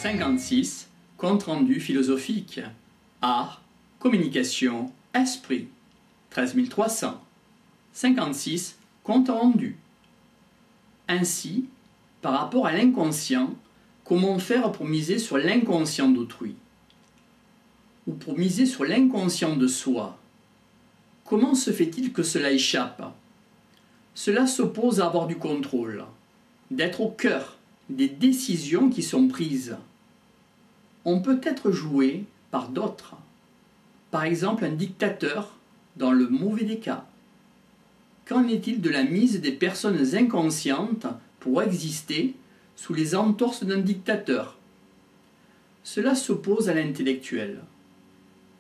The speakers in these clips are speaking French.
56. Compte-rendu philosophique. Art, communication, esprit. 13 300. 56. Compte-rendu. Ainsi, par rapport à l'inconscient, comment faire pour miser sur l'inconscient d'autrui? Ou pour miser sur l'inconscient de soi? Comment se fait-il que cela échappe? Cela s'oppose à avoir du contrôle, d'être au cœur des décisions qui sont prises. On peut être joué par d'autres, par exemple un dictateur dans le mauvais des cas. Qu'en est-il de la mise des personnes inconscientes pour exister sous les entorses d'un dictateur? Cela s'oppose à l'intellectuel.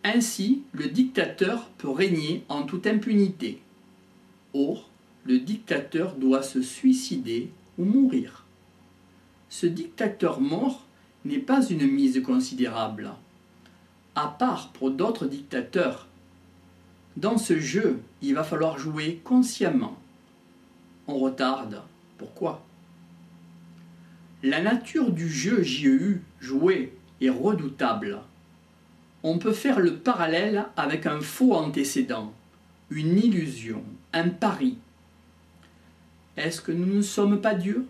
Ainsi, le dictateur peut régner en toute impunité. Or, le dictateur doit se suicider ou mourir. Ce dictateur mort n'est pas une mise considérable, à part pour d'autres dictateurs. Dans ce jeu, il va falloir jouer consciemment. On retarde. Pourquoi? La nature du jeu JEU, jouer, est redoutable. On peut faire le parallèle avec un faux antécédent, une illusion, un pari. Est-ce que nous ne sommes pas Dieu?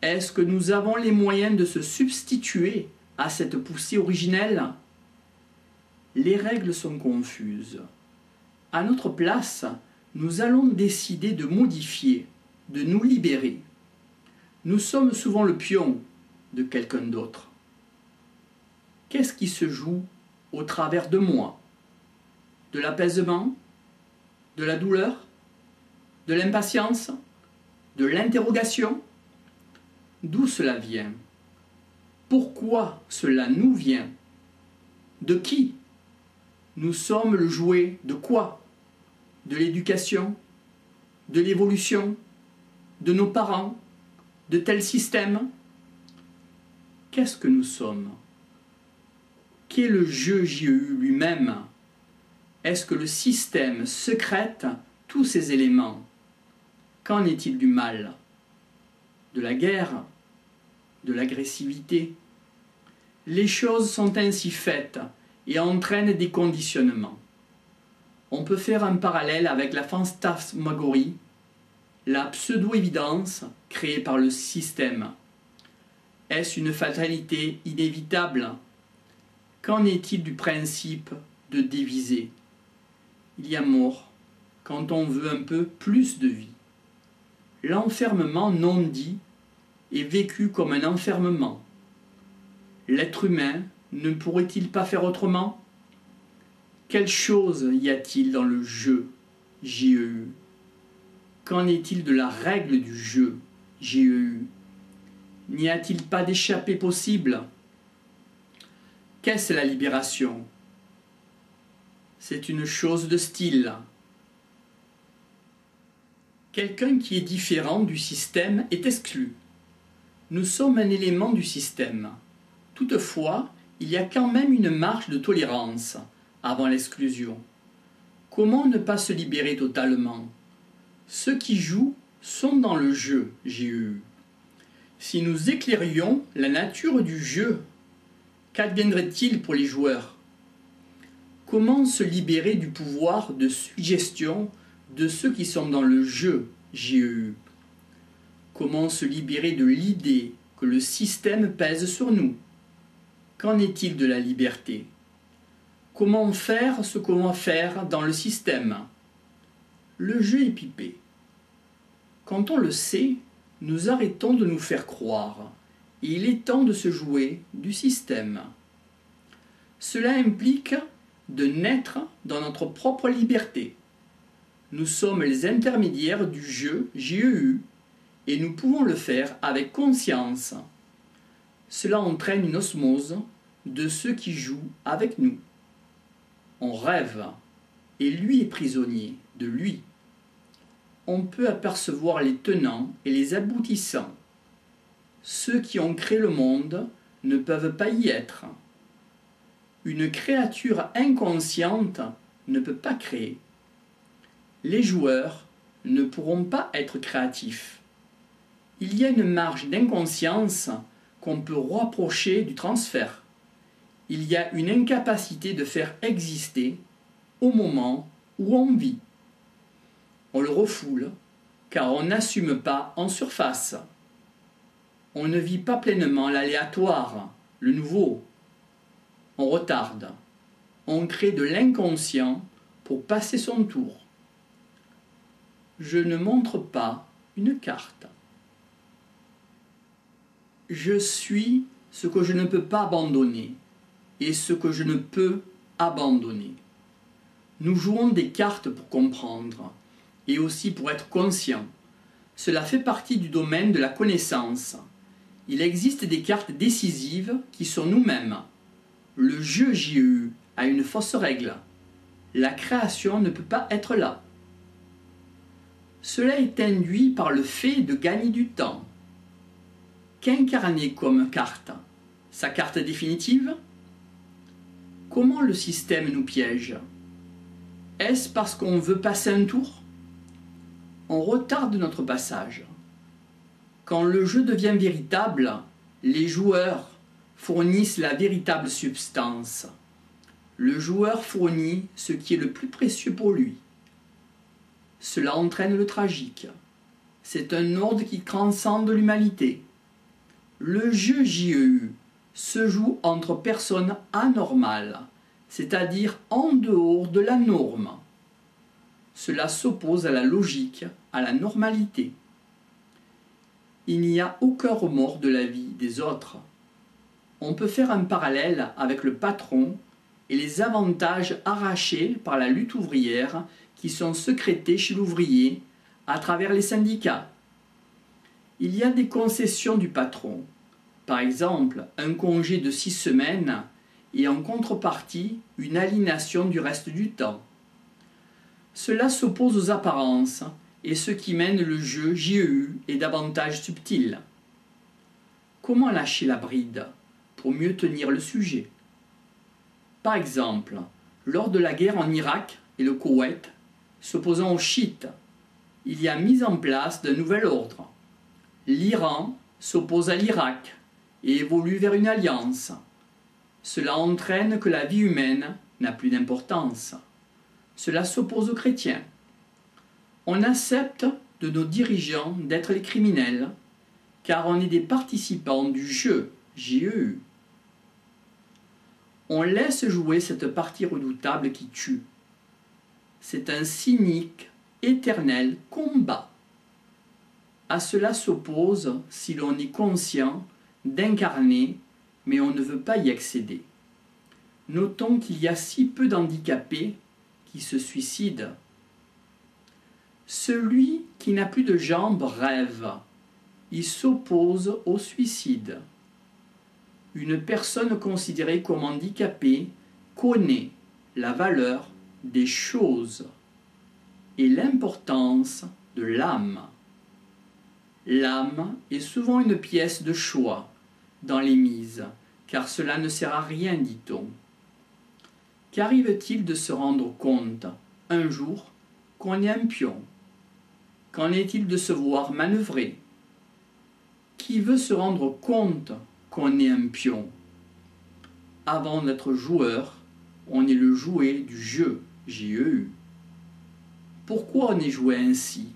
Est-ce que nous avons les moyens de se substituer à cette poussée originelle? Les règles sont confuses. À notre place, nous allons décider de modifier, de nous libérer. Nous sommes souvent le pion de quelqu'un d'autre. Qu'est-ce qui se joue au travers de moi? De l'apaisement? De la douleur? De l'impatience? De l'interrogation? D'où cela vient? Pourquoi cela nous vient? De qui? Nous sommes le jouet de quoi? De l'éducation? De l'évolution? De nos parents? De tel système? Qu'est-ce que nous sommes? Qu'est le jeu JEU lui-même? Est-ce que le système sécrète tous ces éléments? Qu'en est-il du mal? De la guerre? De l'agressivité? Les choses sont ainsi faites et entraînent des conditionnements. On peut faire un parallèle avec la fantasmagorie, la pseudo-évidence créée par le système. Est-ce une fatalité inévitable? Qu'en est-il du principe de diviser? Il y a mort quand on veut un peu plus de vie. L'enfermement non dit est vécu comme un enfermement. L'être humain ne pourrait-il pas faire autrement? Quelle chose y a-t-il dans le jeu JEU? Qu'en est-il de la règle du jeu JEU? N'y a-t-il pas d'échappée possible? Qu'est-ce la libération? C'est une chose de style. Quelqu'un qui est différent du système est exclu. Nous sommes un élément du système. Toutefois, il y a quand même une marge de tolérance avant l'exclusion. Comment ne pas se libérer totalement? Ceux qui jouent sont dans le jeu JEU. Si nous éclairions la nature du jeu, qu'adviendrait-il pour les joueurs? Comment se libérer du pouvoir de suggestion de ceux qui sont dans le jeu JEU? Comment se libérer de l'idée que le système pèse sur nous? Qu'en est-il de la liberté? Comment faire ce qu'on va faire dans le système? Le jeu est pipé. Quand on le sait, nous arrêtons de nous faire croire, et il est temps de se jouer du système. Cela implique de naître dans notre propre liberté. Nous sommes les intermédiaires du jeu JEU, et nous pouvons le faire avec conscience. Cela entraîne une osmose de ceux qui jouent avec nous. On rêve, et lui est prisonnier de lui. On peut apercevoir les tenants et les aboutissants. Ceux qui ont créé le monde ne peuvent pas y être. Une créature inconsciente ne peut pas créer. Les joueurs ne pourront pas être créatifs. Il y a une marge d'inconscience qu'on peut rapprocher du transfert. Il y a une incapacité de faire exister au moment où on vit. On le refoule car on n'assume pas en surface. On ne vit pas pleinement l'aléatoire, le nouveau. On retarde. On crée de l'inconscient pour passer son tour. Je ne montre pas une carte. Je suis ce que je ne peux pas abandonner et ce que je ne peux abandonner. Nous jouons des cartes pour comprendre et aussi pour être conscient. Cela fait partie du domaine de la connaissance. Il existe des cartes décisives qui sont nous-mêmes. Le jeu JEU a une fausse règle. La création ne peut pas être là. Cela est induit par le fait de gagner du temps. Qu'incarner comme carte? Sa carte définitive? Comment le système nous piège? Est-ce parce qu'on veut passer un tour? On retarde notre passage. Quand le jeu devient véritable, les joueurs fournissent la véritable substance. Le joueur fournit ce qui est le plus précieux pour lui. Cela entraîne le tragique. C'est un ordre qui transcende l'humanité. Le jeu JEU se joue entre personnes anormales, c'est-à-dire en dehors de la norme. Cela s'oppose à la logique, à la normalité. Il n'y a aucun remords de la vie des autres. On peut faire un parallèle avec le patron et les avantages arrachés par la lutte ouvrière qui sont sécrétés chez l'ouvrier à travers les syndicats. Il y a des concessions du patron, par exemple un congé de 6 semaines et en contrepartie une aliénation du reste du temps. Cela s'oppose aux apparences et ce qui mène le jeu JEU est davantage subtil. Comment lâcher la bride pour mieux tenir le sujet? Par exemple, lors de la guerre en Irak et le Koweït, s'opposant aux chiites, il y a mise en place d'un nouvel ordre. L'Iran s'oppose à l'Irak et évolue vers une alliance. Cela entraîne que la vie humaine n'a plus d'importance. Cela s'oppose aux chrétiens. On accepte de nos dirigeants d'être les criminels, car on est des participants du jeu JEU. On laisse jouer cette partie redoutable qui tue. C'est un cynique, éternel combat. À cela s'oppose, si l'on est conscient, d'incarner, mais on ne veut pas y accéder. Notons qu'il y a si peu d'handicapés qui se suicident. Celui qui n'a plus de jambes rêve. Il s'oppose au suicide. Une personne considérée comme handicapée connaît la valeur des choses et l'importance de l'âme. L'âme est souvent une pièce de choix dans les mises, car cela ne sert à rien, dit-on. Qu'arrive-t-il de se rendre compte, un jour, qu'on est un pion? Qu'en est-il de se voir manœuvrer? Qui veut se rendre compte qu'on est un pion? Avant d'être joueur, on est le jouet du jeu JEU. Pourquoi on est joué ainsi?